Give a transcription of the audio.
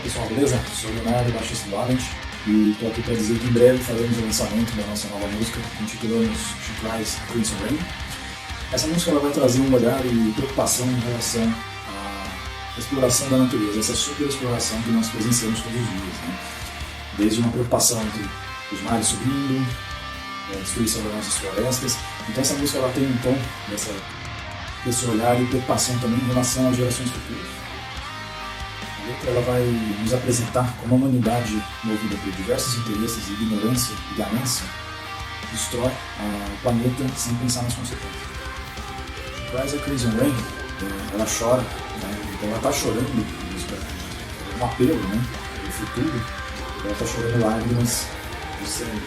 pessoal, beleza? Sou o Leonardo, baixista do Advent, e estou aqui para dizer que em breve faremos o lançamento da nossa nova música, que intitulamos She Cries, essa. Essa música ela vai trazer um olhar e preocupação em relação à exploração da natureza, essa super exploração que nós presenciamos todos os dias, né? Desde uma preocupação entre os mares subindo, a destruição das nossas florestas. Então essa música ela tem um tom desse olhar e preocupação também em relação às gerações futuras. A letra ela vai nos apresentar como a humanidade, movida por diversos interesses, ignorância e ganância, destrói o planeta sem pensar nas consequências. Cries a Crimson Rain, ela chora, né? Então ela está chorando, um apelo, né? O futuro, ela está chorando lágrimas de sangue.